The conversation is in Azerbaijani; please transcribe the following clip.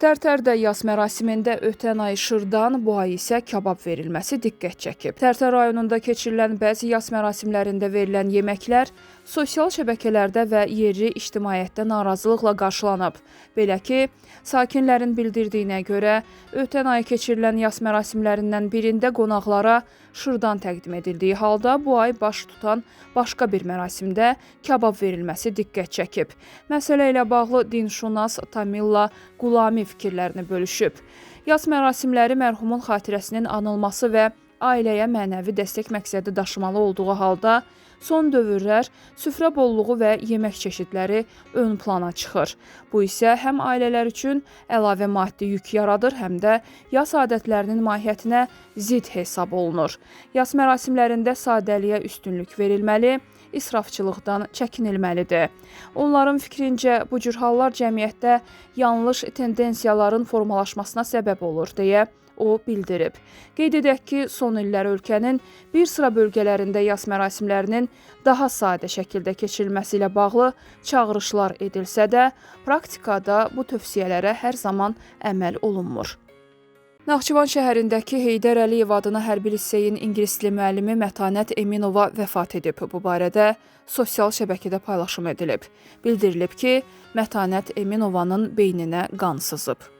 Tərtərdə yas mərasimində ötən ay şırdan, bu ay isə kabab verilməsi diqqət çəkib. Tərtər rayonunda keçirilən bəzi yas mərasimlərində verilən yeməklər sosial şəbəkələrdə və yerli ictimaiyyətdə narazılıqla qarşılanıb. Belə ki, sakinlərin bildirdiyinə görə, ötən ay keçirilən yas mərasimlərindən birində qonaqlara şırdan təqdim edildiyi halda, bu ay baş tutan başqa bir mərasimdə kabab verilməsi diqqət çəkib. Məsələ ilə bağlı dinşünas Tamilla Qulami fikirlərini bölüşüb. Yas mərasimləri mərhumun xatirəsinin anılması və ailəyə mənəvi dəstək məqsədi daşımalı olduğu halda, son dövrlər süfrə bolluğu və yemək çeşidləri ön plana çıxır. Bu isə həm ailələr üçün əlavə maddi yük yaradır, həm də yas adətlərinin mahiyyətinə zidd hesab olunur. Yas mərasimlərində sadəliyə üstünlük verilməli, israfçılıqdan çəkinilməlidir. Onların fikrincə, bu cür hallar cəmiyyətdə yanlış tendensiyaların formalaşmasına səbəb olur, deyə o bildirib. Qeyd edək ki, son illər ölkənin bir sıra bölgələrində yas mərasimlərinin daha sadə şəkildə keçirilməsi ilə bağlı çağırışlar edilsə də, praktikada bu tövsiyələrə hər zaman əməl olunmur. Naxçıvan şəhərindəki Heydər Əliyev adına hərbi liseyin ingilis dili müəllimi Mətanət Eminova vəfat edib. Bu barədə sosial şəbəkədə paylaşım edilib. Bildirilib ki, Mətanət Eminovanın beyninə qan sızıb.